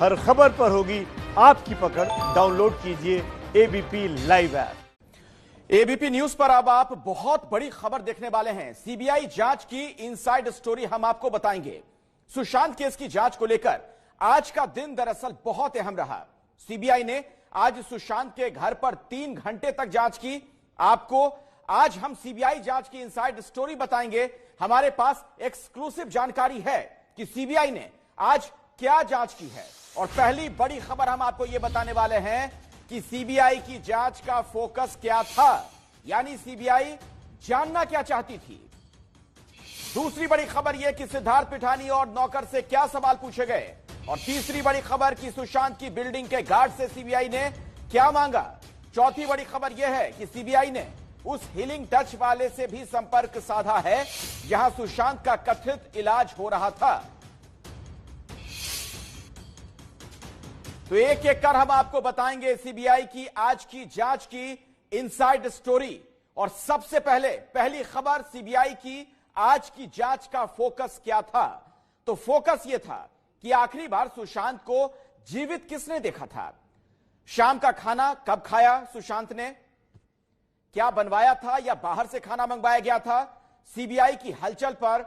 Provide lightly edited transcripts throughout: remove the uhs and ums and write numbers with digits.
हर खबर पर होगी आपकी पकड़। डाउनलोड कीजिए ABP live app. ABP news पर अब आप बहुत बड़ी खबर देखने वाले हैं। सीबीआई जांच की इनसाइड स्टोरी हम आपको बताएंगे। सुशांत केस की जांच को लेकर आज का दिन दरअसल बहुत अहम रहा। सीबीआई ने आज सुशांत के घर पर 3 घंटे तक जांच की। आपको आज हम सीबीआई जांच की इनसाइड स्टोरी बताएंगे। हमारे पास एक्सक्लूसिव जानकारी है कि सीबीआई ने आज क्या जांच की है। और पहली बड़ी खबर हम आपको यह बताने वाले हैं कि सीबीआई की जांच का फोकस क्या था, यानी सीबीआई जानना क्या चाहती थी। दूसरी बड़ी खबर यह कि सिद्धार्थ पिठानी और नौकर से क्या सवाल पूछे गए। और तीसरी बड़ी खबर कि सुशांत की बिल्डिंग के गार्ड से सीबीआई ने क्या मांगा। चौथी बड़ी खबर यह है कि सीबीआई ने उस हीलिंग टच वाले से भी संपर्क साधा है जहां सुशांत का कथित इलाज हो रहा था। तो एक एक कर हम आपको बताएंगे सीबीआई की आज की जांच की इनसाइड स्टोरी। और सबसे पहली खबर सीबीआई की आज की जांच का फोकस क्या था। तो फोकस यह था कि आखिरी बार सुशांत को जीवित किसने देखा था। शाम का खाना कब खाया सुशांत ने, क्या बनवाया था या बाहर से खाना मंगवाया गया था। सीबीआई की हलचल पर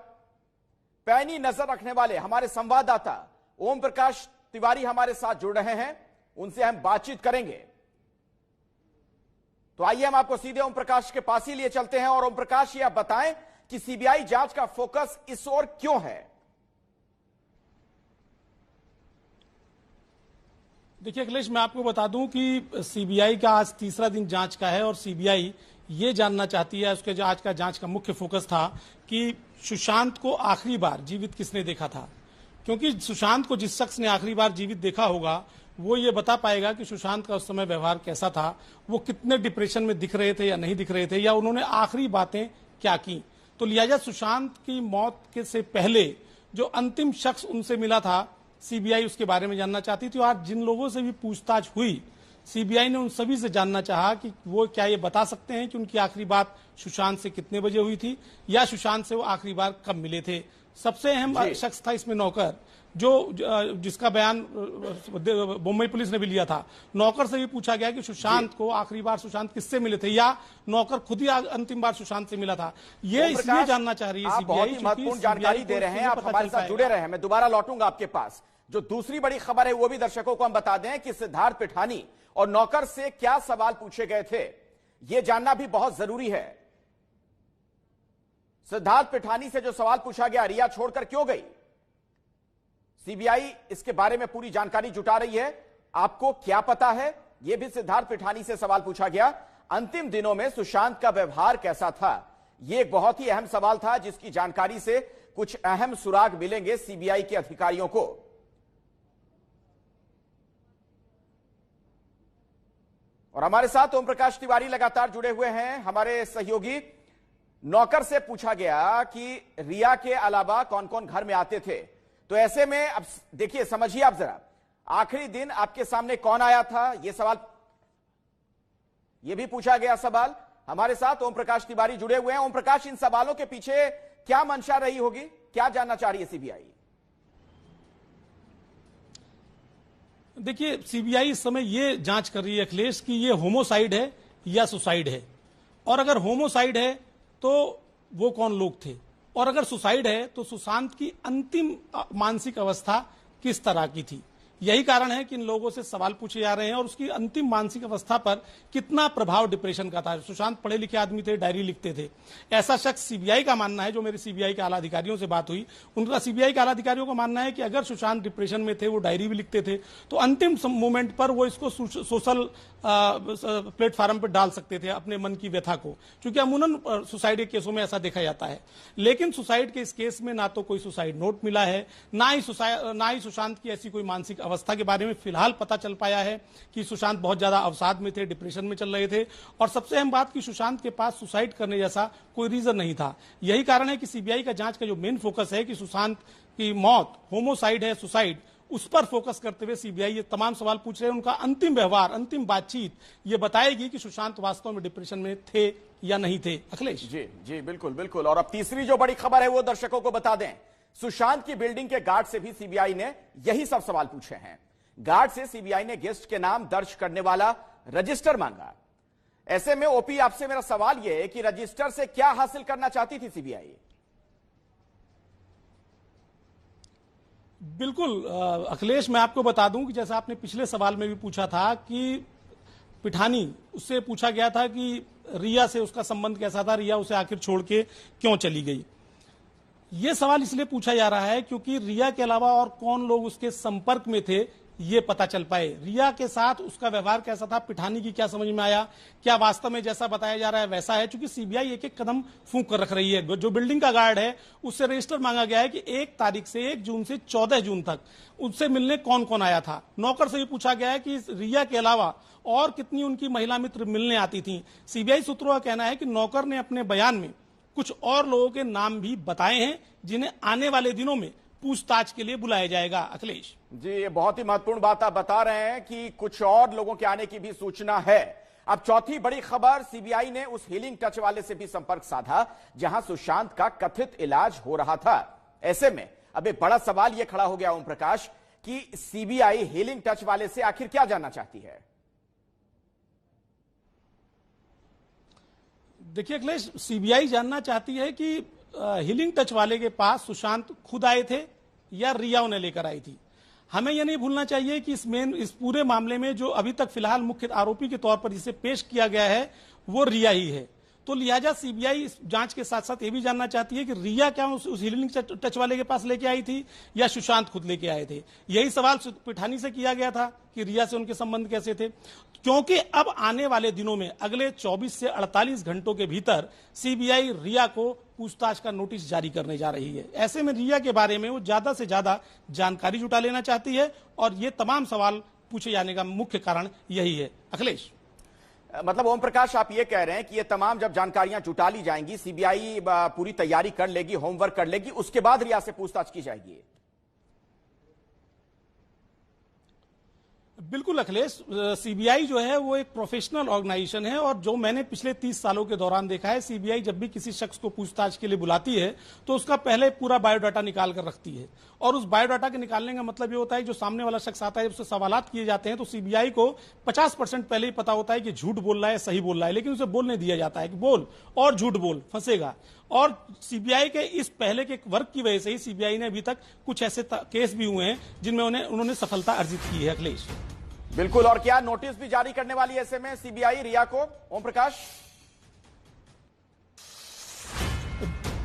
पैनी नजर रखने वाले हमारे संवाददाता ओम प्रकाश तिवारी हमारे साथ जुड़ रहे हैं, उनसे हम बातचीत करेंगे। तो आइए हम आपको सीधे ओम प्रकाश के पास ही लिए चलते हैं। और ओम प्रकाश, ये आप बताएं कि सीबीआई जांच का फोकस इस ओर क्यों है। देखिए अखिलेश, मैं आपको बता दूं कि सीबीआई का आज तीसरा दिन जांच का है और सीबीआई ये जानना चाहती है, उसके आज का जांच का मुख्य फोकस था कि सुशांत को आखिरी बार जीवित किसने देखा था। क्योंकि सुशांत को जिस शख्स ने आखिरी बार जीवित देखा होगा वो ये बता पाएगा कि सुशांत का उस समय व्यवहार कैसा था, वो कितने डिप्रेशन में दिख रहे थे या नहीं दिख रहे थे, या उन्होंने आखिरी बातें क्या की। तो लिहाजा सुशांत की मौत के से पहले जो अंतिम शख्स उनसे मिला था, सीबीआई उसके बारे में जानना चाहती थी। आज जिन लोगों से भी पूछताछ हुई, सीबीआई ने उन सभी से जानना चाहा कि वो क्या ये बता सकते हैं कि उनकी आखिरी बात सुशांत से कितने बजे हुई थी या सुशांत से वो आखिरी बार कब मिले थे। सबसे अहम शख्स था इसमें नौकर, जो जिसका बयान मुंबई पुलिस ने भी लिया था। नौकर से भी पूछा गया कि सुशांत को आखिरी बार सुशांत किससे मिले थे या नौकर खुद ही अंतिम बार सुशांत से मिला था। ये इसलिए जानना चाह रही है सीबीआई। बहुत ही महत्वपूर्ण जानकारी दे रहे हैं, आप हमारे साथ जुड़े रहे हैं। मैं दोबारा लौटूंगा आपके पास। जो दूसरी बड़ी खबर है वो भी दर्शकों को हम बता दें कि सिद्धार्थ पिठानी और नौकर से क्या सवाल पूछे गए थे, यह जानना भी बहुत जरूरी है। सिद्धार्थ पिठानी से जो सवाल पूछा गया, रिया छोड़कर क्यों गई, सीबीआई इसके बारे में पूरी जानकारी जुटा रही है। आपको क्या पता है, यह भी सिद्धार्थ पिठानी से सवाल पूछा गया। अंतिम दिनों में सुशांत का व्यवहार कैसा था, यह एक बहुत ही अहम सवाल था जिसकी जानकारी से कुछ अहम सुराग मिलेंगे सीबीआई के अधिकारियों को। और हमारे साथ ओम प्रकाश तिवारी लगातार जुड़े हुए हैं, हमारे सहयोगी। नौकर से पूछा गया कि रिया के अलावा कौन कौन घर में आते थे। तो ऐसे में अब देखिए, समझिए आप जरा, आखिरी दिन आपके सामने कौन आया था, यह सवाल, यह भी पूछा गया सवाल। हमारे साथ ओम प्रकाश तिवारी जुड़े हुए हैं। ओम प्रकाश, इन सवालों के पीछे क्या मंशा रही होगी, क्या जानना चाह रही है सीबीआई। देखिए, सीबीआई इस समय ये जांच कर रही है अखिलेश कि ये होमोसाइड है या सुसाइड है। और अगर होमोसाइड है तो वो कौन लोग थे, और अगर सुसाइड है तो सुशांत की अंतिम मानसिक अवस्था किस तरह की थी। यही कारण है कि इन लोगों से सवाल पूछे जा रहे हैं और उसकी अंतिम मानसिक अवस्था पर कितना प्रभाव डिप्रेशन का था। सुशांत पढ़े लिखे आदमी थे, डायरी लिखते थे। ऐसा शख्स, सीबीआई का मानना है, जो मेरे सीबीआई के आला अधिकारियों से बात हुई, उनका सीबीआई के आला अधिकारियों का मानना है कि अगर सुशांत डिप्रेशन में थे, वो डायरी भी लिखते थे, तो अंतिम मोमेंट पर वो इसको सोशल प्लेटफॉर्म पर डाल सकते थे अपने मन की व्यथा को, क्योंकि अमूमन सुसाइड के केसों में ऐसा देखा जाता है। लेकिन सुसाइड के इस केस में ना तो कोई सुसाइड नोट मिला है, ना ही सुशांत की ऐसी कोई मानसिक अवस्था के बारे में फिलहाल पता चल पाया है कि सुशांत बहुत ज्यादा अवसाद में थे, डिप्रेशन में चल रहे थे। और सबसे अहम बात कि सुशांत के पास सुसाइड करने जैसा कोई रीजन नहीं था। यही कारण है कि सीबीआई का जांच का जो मेन फोकस है कि सुशांत की मौत होमोसाइड है, सुसाइड, उस पर फोकस करते हुए सीबीआई ये तमाम सवाल पूछ रहे हैं। उनका अंतिम व्यवहार, अंतिम बातचीत ये बताएगी कि सुशांत वास्तव में डिप्रेशन में थे या नहीं थे। अखिलेश जी जी, बिल्कुल बिल्कुल। और अब तीसरी जो बड़ी खबर है वो दर्शकों को बता दें, सुशांत की बिल्डिंग के गार्ड से भी सीबीआई ने यही सब सवाल पूछे हैं गार्ड से सीबीआई ने गेस्ट के नाम दर्ज करने वाला रजिस्टर मांगा। ऐसे में ओपी, आपसे मेरा सवाल यह है कि रजिस्टर से क्या हासिल करना चाहती थी सीबीआई? बिल्कुल अखिलेश, मैं आपको बता दूं कि जैसा आपने पिछले सवाल में भी पूछा था कि पिठानी, उससे पूछा गया था कि रिया से उसका संबंध कैसा था, रिया उसे आखिर छोड़ के क्यों चली गई। यह सवाल इसलिए पूछा जा रहा है क्योंकि रिया के अलावा और कौन लोग उसके संपर्क में थे ये पता चल पाए। रिया के साथ उसका व्यवहार कैसा था, पिठानी की क्या समझ में आया, क्या वास्तव में जैसा बताया जा रहा है वैसा है। क्योंकि सीबीआई एक एक कदम फूंक कर रख रही है। जो बिल्डिंग का गार्ड है उससे रजिस्टर मांगा गया है कि 1 तारीख से 1 जून से 14 जून तक उससे मिलने कौन कौन आया था। नौकर से भी पूछा गया है कि रिया के अलावा और कितनी उनकी महिला मित्र मिलने आती थी। सीबीआई सूत्रों का कहना है कि नौकर ने अपने बयान में कुछ और लोगों के नाम भी बताए हैं जिन्हें आने वाले दिनों में पूछताछ के लिए बुलाया जाएगा। अखिलेश जी, ये बहुत ही महत्वपूर्ण बात आप बता रहे हैं कि कुछ और लोगों के आने की भी सूचना है। अब चौथी बड़ी खबर, सीबीआई ने उस हीलिंग टच वाले से भी संपर्क साधा जहां सुशांत का कथित इलाज हो रहा था। ऐसे में अब एक बड़ा सवाल यह खड़ा हो गया ओम प्रकाश कि सीबीआई हीलिंग टच वाले से आखिर क्या जानना चाहती है? देखिए अखिलेश, सीबीआई जानना चाहती है कि हीलिंग टच वाले के पास सुशांत खुद आए थे या रिया उन्हें लेकर आई थी। हमें यह नहीं भूलना चाहिए कि इस पूरे मामले में जो अभी तक फिलहाल मुख्य आरोपी के तौर पर जिसे पेश किया गया है वो रिया ही है। तो लिहाजा सीबीआई इस जांच के साथ साथ ये भी जानना चाहती है कि रिया क्या उस हीलिंग टच वाले के पास लेके आई थी या सुशांत खुद लेके आए थे। यही सवाल पिठानी से किया गया था कि रिया से उनके संबंध कैसे थे। क्योंकि अब आने वाले दिनों में अगले 24 से 48 घंटों के भीतर सीबीआई रिया को पूछताछ का नोटिस जारी करने जा रही है। ऐसे में रिया के बारे में वो ज्यादा से ज्यादा जानकारी जुटा लेना चाहती है और ये तमाम सवाल पूछे जाने का मुख्य कारण यही है। अखिलेश, मतलब ओम प्रकाश, आप ये कह रहे हैं कि ये तमाम जब जानकारियां जुटा ली जाएंगी, सीबीआई पूरी तैयारी कर लेगी, होमवर्क कर लेगी, उसके बाद रिया से पूछताछ की जाएगी? बिल्कुल अखिलेश, सीबीआई जो है वो एक प्रोफेशनल ऑर्गेनाइजेशन है और जो मैंने पिछले 30 सालों के दौरान देखा है, सीबीआई जब भी किसी शख्स को पूछताछ के लिए बुलाती है तो उसका पहले पूरा बायोडाटा निकाल कर रखती है। और उस बायोडाटा के निकालने का मतलब ये होता है कि जो सामने वाला शख्स आता है, जब उससे सवालात किए जाते हैं तो सीबीआई को 50% पहले ही पता होता है कि झूठ बोल रहा है, सही बोल रहा है, लेकिन उसे बोलने दिया जाता है कि बोल और झूठ बोल, फंसेगा। और सीबीआई के इस पहले के वर्क की वजह से ही सीबीआई ने अभी तक कुछ ऐसे केस भी हुए हैं जिनमें उन्होंने सफलता अर्जित की है। अखिलेश, बिल्कुल, और क्या नोटिस भी जारी करने वाली है ऐसे में सीबीआई रिया को, ओम प्रकाश?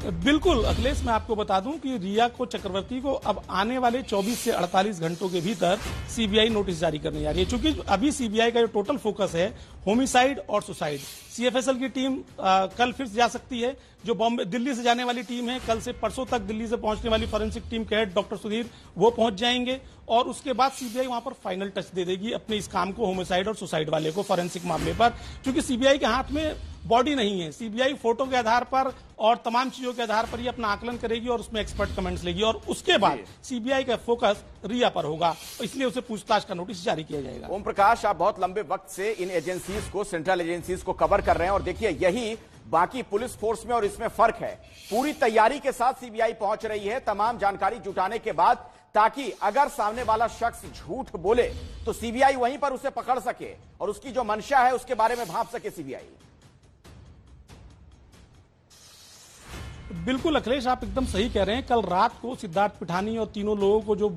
बिल्कुल अखिलेश, मैं आपको बता दूं कि रिया को चक्रवर्ती को अब आने वाले 24 से 48 घंटों के भीतर सीबीआई नोटिस जारी करने जा रही है। चूंकि अभी सीबीआई का जो टोटल फोकस है होमिसाइड और सुसाइड। सीएफएसएल की टीम कल फिर जा सकती है। जो दिल्ली से जाने वाली टीम है, कल से परसों तक दिल्ली से पहुंचने वाली फॉरेंसिक टीम के हेड डॉक्टर सुधीर वो पहुंच जाएंगे और उसके बाद सीबीआई वहां पर फाइनल टच दे देगी अपने इस काम को, होमिसाइड और सुसाइड वाले को, फॉरेंसिक मामले पर। क्योंकि सीबीआई के हाथ में बॉडी नहीं है, सीबीआई फोटो के आधार पर और तमाम चीजों के आधार पर ही अपना आकलन करेगी और उसमें एक्सपर्ट कमेंट्स लेगी और उसके बाद सीबीआई का फोकस रिया पर होगा, इसलिए उसे पूछताछ का नोटिस जारी किया जाएगा। ओम प्रकाश, आप बहुत लंबे वक्त से इन एजेंसीज को, सेंट्रल एजेंसीज को कवर कर रहे हैं और देखिए यही बाकी पुलिस फोर्स में और इसमें फर्क है। पूरी तैयारी के साथ सीबीआई पहुंच रही है तमाम जानकारी जुटाने के बाद, ताकि अगर सामने वाला शख्स झूठ बोले तो सीबीआई वहीं पर उसे पकड़ सके और उसकी जो मंशा है उसके बारे में भांप सके सीबीआई। बिल्कुल अखिलेश, आप एकदम सही कह रहे हैं। कल रात को सिद्धार्थ पिठानी और तीनों लोगों को जो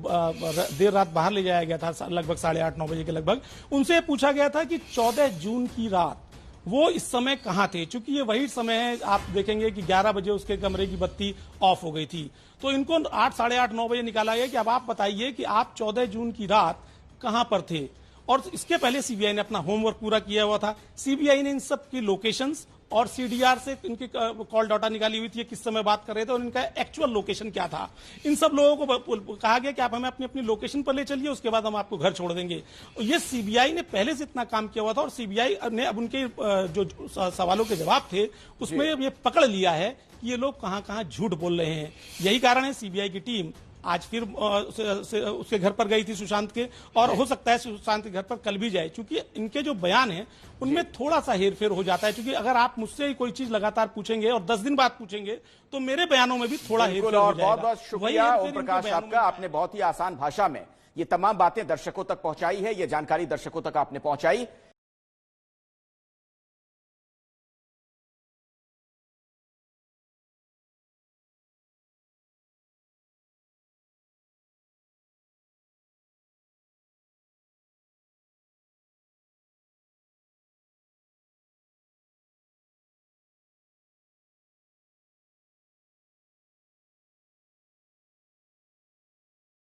देर रात बाहर ले जाया गया था, लगभग 8:30-9 बजे के लगभग, उनसे पूछा गया था कि 14 जून की रात वो इस समय कहां थे। चूंकि ये वही समय है, आप देखेंगे कि 11 बजे उसके कमरे की बत्ती ऑफ हो गई थी, तो इनको 8, 8:30, 9 बजे निकाला गया कि अब आप बताइए कि आप 14 जून की रात कहां पर थे। और इसके पहले सीबीआई ने अपना होमवर्क पूरा किया हुआ था। सीबीआई ने इन सब की लोकेशंस और सीडीआर से इनकी कॉल डाटा निकाली हुई थी, किस समय बात कर रहे थे और इनका एक्चुअल लोकेशन क्या था। इन सब लोगों को कहा गया कि आप हमें अपनी अपनी लोकेशन पर ले चलिए, उसके बाद हम आपको घर छोड़ देंगे। ये सीबीआई ने पहले से इतना काम किया हुआ था और सीबीआई ने अब उनके जो सवालों के जवाब थे उसमें ये पकड़ लिया है कि ये लोग कहां कहां झूठ बोल रहे हैं। यही कारण है सीबीआई की टीम आज फिर उसके घर पर गई थी सुशांत के, और हो सकता है सुशांत के घर पर कल भी जाए। क्योंकि इनके जो बयान है उनमें थोड़ा सा हेरफेर हो जाता है। क्योंकि अगर आप मुझसे कोई चीज लगातार पूछेंगे और 10 दिन बाद पूछेंगे तो मेरे बयानों में भी थोड़ा हेरफेर हो जाएगा। बहुत बहुत शुक्रिया ओम प्रकाश आपका, आपने बहुत ही आसान भाषा में ये तमाम बातें दर्शकों तक पहुंचाई है, ये जानकारी दर्शकों तक आपने पहुंचाई।